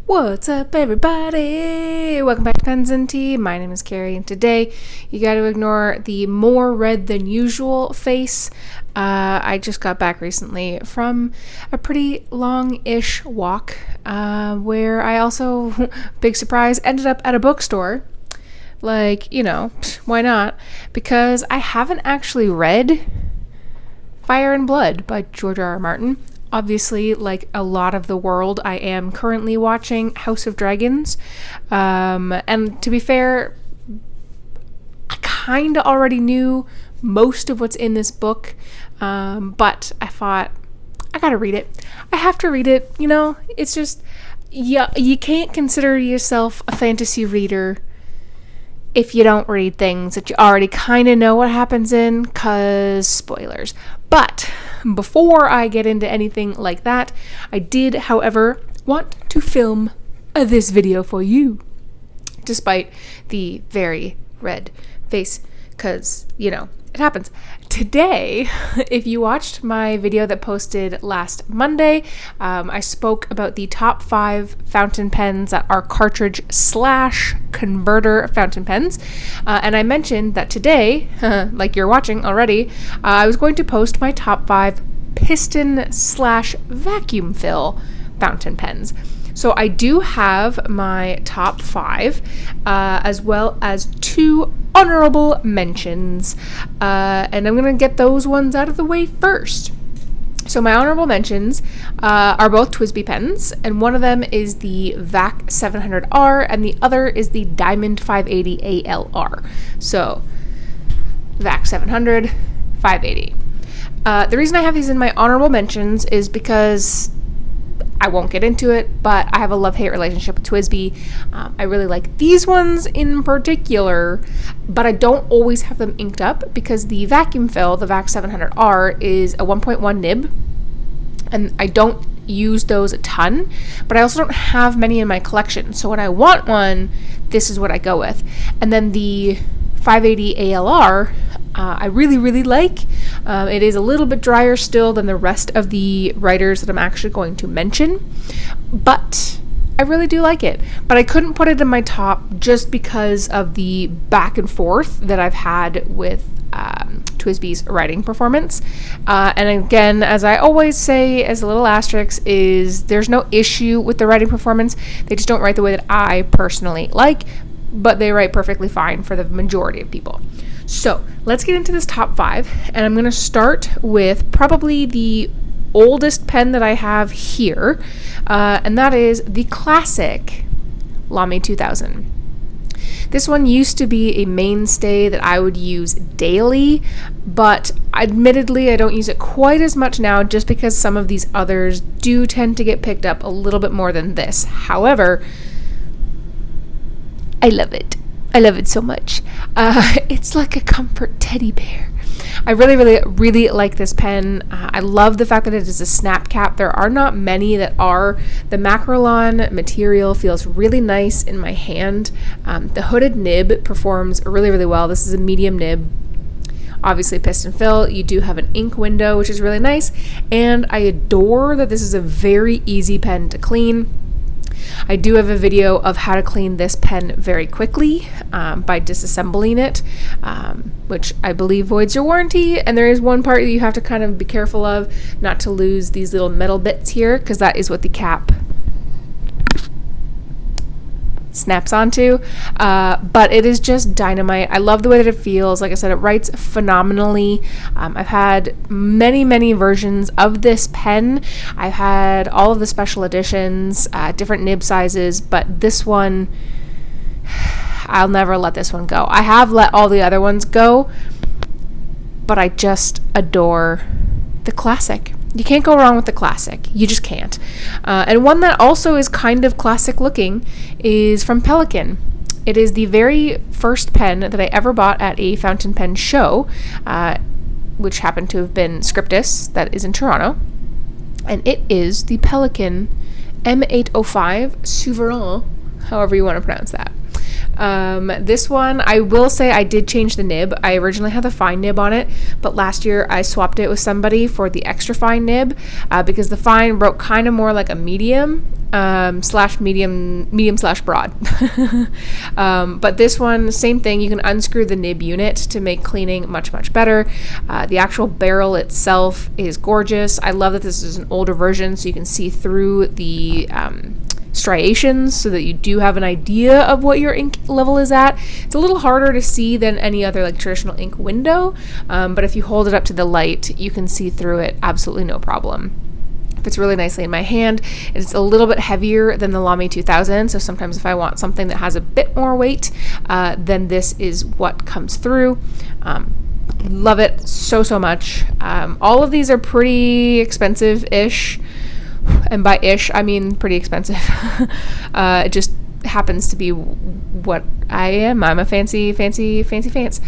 What's up, everybody? Welcome back to Pens and Tea. My name is Carrie, and today you got to ignore the more red than usual face. I just got back recently from a pretty long-ish walk where I also, big surprise, ended up at a bookstore. Like, why not? Because I haven't actually read Fire and Blood by George R.R. Martin. Obviously, like a lot of the world, I am currently watching House of Dragons. And to be fair, I kind of already knew most of what's in this book. But I thought, I gotta read it. I have to read it. It's just, you can't consider yourself a fantasy reader if you don't read things that you already kind of know what happens in, cause spoilers. But before I get into anything like that, I did, however, want to film this video for you, despite the very red face, cause, it happens. Today, if you watched my video that posted last Monday, I spoke about the top 5 fountain pens that are cartridge/converter fountain pens. And I mentioned that today, like you're watching already, I was going to post my top 5 piston/vacuum fill fountain pens. So I do have my top 5, as well as 2 honorable mentions, and I'm going to get those ones out of the way first. So my honorable mentions are both TWSBI pens, and one of them is the VAC 700R, and the other is the Diamond 580 ALR. So VAC 700, 580. The reason I have these in my honorable mentions is because I won't get into it, but I have a love-hate relationship with TWSBI. I really like these ones in particular, but I don't always have them inked up because the vacuum fill, the VAC 700R, is a 1.1 nib, and I don't use those a ton, but I also don't have many in my collection. So when I want one, this is what I go with. And then the 580 ALR, I really, really like. It is a little bit drier still than the rest of the writers that I'm actually going to mention, but I really do like it. But I couldn't put it in my top just because of the back and forth that I've had with TWSBI's writing performance. And again, as I always say, as a little asterisk, is there's no issue with the writing performance. They just don't write the way that I personally like, but they write perfectly fine for the majority of people. So let's get into this top 5, and I'm going to start with probably the oldest pen that I have here, and that is the classic Lamy 2000. This one used to be a mainstay that I would use daily, but admittedly I don't use it quite as much now just because some of these others do tend to get picked up a little bit more than this. However, I love it. I love it so much. It's like a comfort teddy bear. I really, really, really like this pen. I love the fact that it is a snap cap. There are not many that are. The Macrolon material feels really nice in my hand. The hooded nib performs really, really well. This is a medium nib. Obviously piston fill. You do have an ink window, which is really nice. And I adore that this is a very easy pen to clean. I do have a video of how to clean this pen very quickly by disassembling it, which I believe voids your warranty. And there is one part that you have to kind of be careful of, not to lose these little metal bits here, because that is what the cap snaps onto. But it is just dynamite. I love the way that it feels. Like I said, it writes phenomenally. I've had many, many versions of this pen. I've had all of the special editions, different nib sizes, but this one, I'll never let this one go. I have let all the other ones go, but I just adore the classic. You can't go wrong with the classic. You just can't. And one that also is kind of classic looking is from Pelikan. It is the very first pen that I ever bought at a fountain pen show, which happened to have been Scriptus, that is in Toronto. And it is the Pelikan M805 Souverain, however you want to pronounce that. This one, I will say I did change the nib. I originally had the fine nib on it, but last year I swapped it with somebody for the extra fine nib, because the fine wrote kind of more like a medium, slash medium slash broad. But this one, same thing. You can unscrew the nib unit to make cleaning much, much better. The actual barrel itself is gorgeous. I love that this is an older version, so you can see through the striations so that you do have an idea of what your ink level is at. It's a little harder to see than any other like traditional ink window, but if you hold it up to the light, you can see through it absolutely no problem. Fits really nicely in my hand. It's a little bit heavier than the Lamy 2000, so sometimes if I want something that has a bit more weight, then this is what comes through. Love it so much. All of these are pretty expensive-ish, and by ish I mean pretty expensive. It just happens to be what I am. I'm a fancy pants.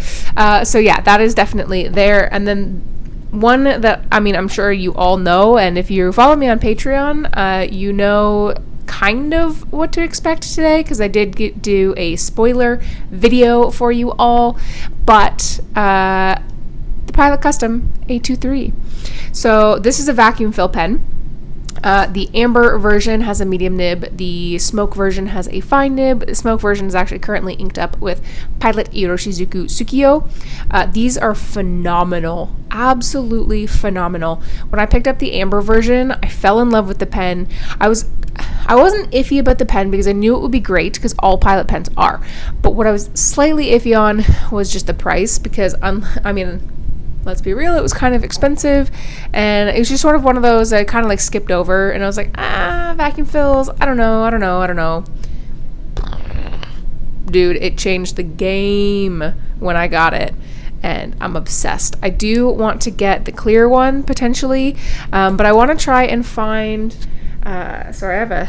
So yeah, that is definitely there. And then one that, I mean, I'm sure you all know, and if you follow me on Patreon, you know kind of what to expect today, because I did do a spoiler video for you all, but the Pilot Custom A23. So this is a vacuum fill pen. The amber version has a medium nib. The smoke version has a fine nib. The smoke version is actually currently inked up with Pilot Iroshizuku Tsukiyo. These are phenomenal. Absolutely phenomenal. When I picked up the amber version, I fell in love with the pen. I wasn't iffy about the pen because I knew it would be great, because all Pilot pens are. But what I was slightly iffy on was just the price, because let's be real, it was kind of expensive, and it was just sort of one of those I kind of like skipped over, and I was like, vacuum fills, I don't know. Dude, it changed the game when I got it, and I'm obsessed. I do want to get the clear one potentially, but I want to try and find, sorry, I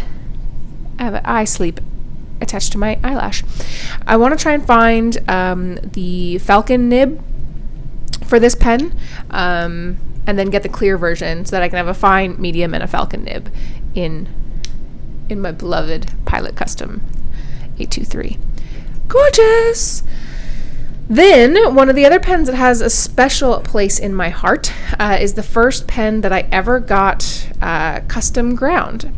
have an eye sleep attached to my eyelash. I want to try and find the Falcon nib for this pen, and then get the clear version so that I can have a fine, medium, and a Falcon nib in my beloved Pilot Custom A23. Gorgeous! Then, one of the other pens that has a special place in my heart is the first pen that I ever got custom ground.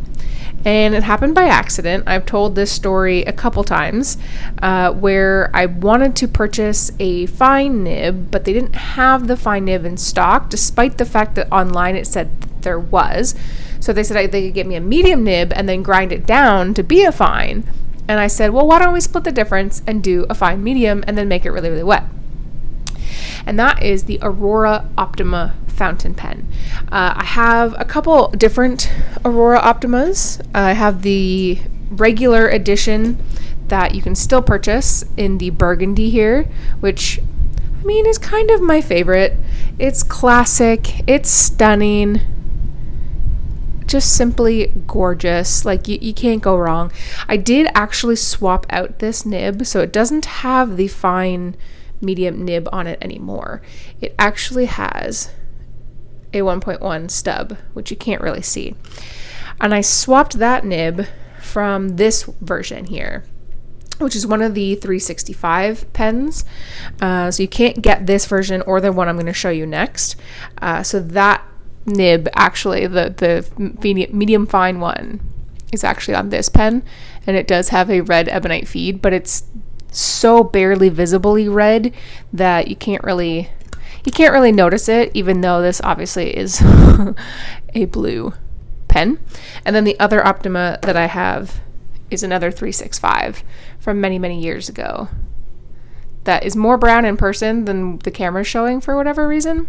And it happened by accident. I've told this story a couple times, where I wanted to purchase a fine nib, but they didn't have the fine nib in stock, despite the fact that online it said that there was. So they said they could get me a medium nib and then grind it down to be a fine. And I said, well, why don't we split the difference and do a fine medium and then make it really, really wet? And that is the Aurora Optima fountain pen. I have a couple different Aurora Optimas. I have the regular edition that you can still purchase in the burgundy here, which I mean is kind of my favorite. It's classic, it's stunning, just simply gorgeous. Like you can't go wrong. I did actually swap out this nib, so it doesn't have the fine medium nib on it anymore. It actually has a 1.1 stub, which you can't really see. And I swapped that nib from this version here, which is one of the 365 pens. So you can't get this version or the one I'm going to show you next. So that nib, actually, the medium fine one, is actually on this pen, and it does have a red ebonite feed, but it's so barely visibly red that you can't really notice it, even though this obviously is a blue pen. And then the other Optima that I have is another 365 from many, many years ago that is more brown in person than the camera's showing for whatever reason.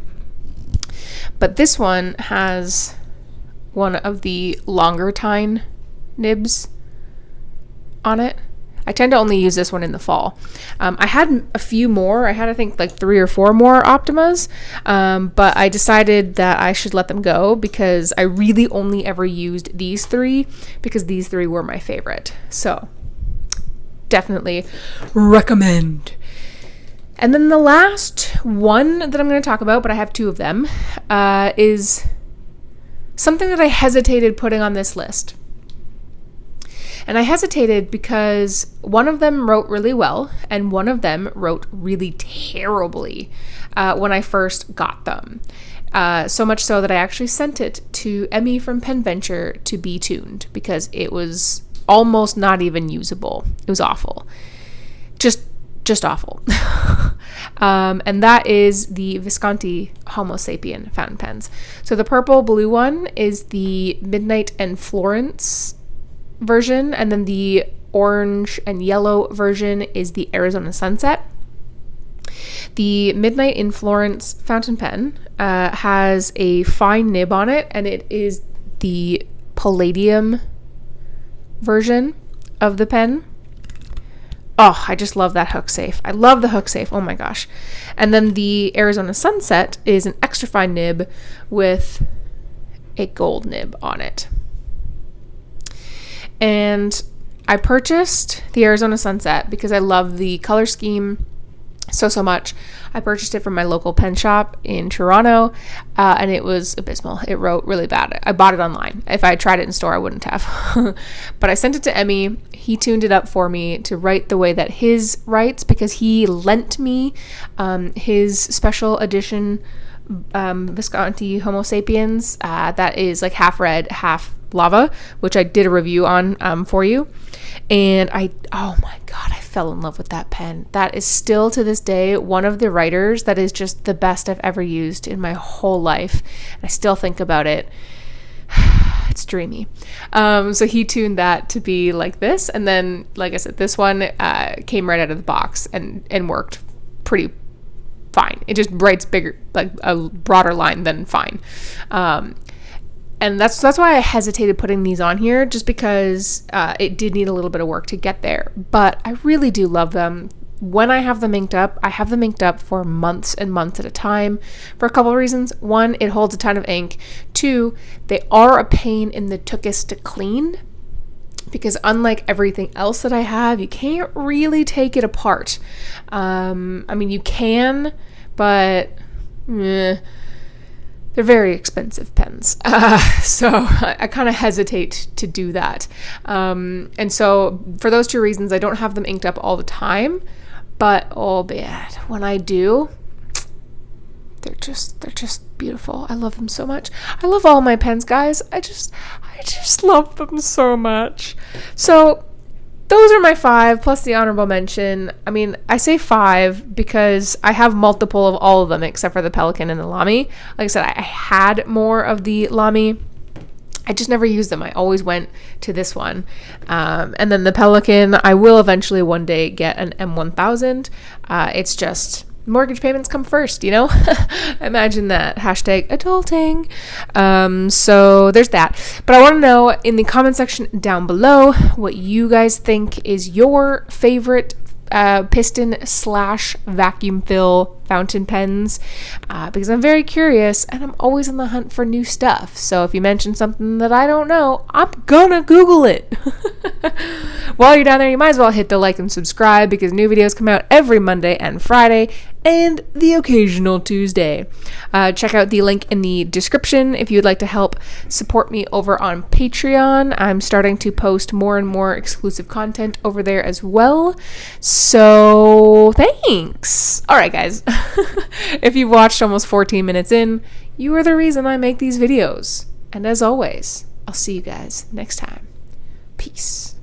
But this one has one of the longer tine nibs on it. I tend to only use this one in the fall. I had a few more. I had, I think, like 3 or 4 more Optimas, but I decided that I should let them go because I really only ever used these 3 because these 3 were my favorite. So definitely recommend. And then the last one that I'm going to talk about, but I have 2 of them, is something that I hesitated putting on this list. And I hesitated because one of them wrote really well and one of them wrote really terribly when I first got them. So much so that I actually sent it to Emmy from Pen Venture to be tuned because it was almost not even usable. It was awful. Just awful. And that is the Visconti Homo Sapien fountain pens. So the purple blue one is the Midnight and Florence version, and then the orange and yellow version is the Arizona Sunset. The Midnight in Florence fountain pen has a fine nib on it, and it is the palladium version of the pen. Oh, I just love that hook safe. I love the hook safe. Oh my gosh. And then the Arizona Sunset is an extra fine nib with a gold nib on it. And I purchased the Arizona Sunset because I love the color scheme so much. I purchased it from my local pen shop in Toronto, and it was abysmal. It wrote really bad. I bought it online. If I tried it in store, I wouldn't have. But I sent it to Emmy. He tuned it up for me to write the way that his writes because he lent me his special edition Visconti Homo Sapiens that is like half red, half lava, which I did a review on for you. And oh my God, I fell in love with that pen. That is still to this day one of the writers that is just the best I've ever used in my whole life. I still think about it. It's dreamy. So he tuned that to be like this. And then, like I said, this one came right out of the box and worked pretty fine. It just writes bigger, like a broader line than fine. And that's why I hesitated putting these on here, just because it did need a little bit of work to get there. But I really do love them. When I have them inked up, I have them inked up for months and months at a time for a couple of reasons. One, it holds a ton of ink. Two, they are a pain in the tuchus to clean because unlike everything else that I have, you can't really take it apart. I mean, you can, but they're very expensive pens. So I kind of hesitate to do that. And so for those two reasons, I don't have them inked up all the time. But oh man, when I do, they're just beautiful. I love them so much. I love all my pens, guys. I just love them so much. So those are my 5 plus the honorable mention. I mean, I say 5 because I have multiple of all of them except for the Pelikan and the Lamy. Like I said, I had more of the Lamy. I just never used them. I always went to this one. And then the Pelikan, I will eventually one day get an M1000. It's just mortgage payments come first, you know? Imagine that. #adulting. So there's that. But I want to know in the comment section down below what you guys think is your favorite Piston / vacuum fill fountain pens, because I'm very curious and I'm always on the hunt for new stuff. So if you mention something that I don't know, I'm gonna Google it. While you're down there, you might as well hit the like and subscribe because new videos come out every Monday and Friday and the occasional Tuesday. Check out the link in the description if you'd like to help support me over on Patreon. I'm starting to post more and more exclusive content over there as well. So thanks. All right, guys. If you've watched almost 14 minutes in, you are the reason I make these videos. And as always, I'll see you guys next time. Peace.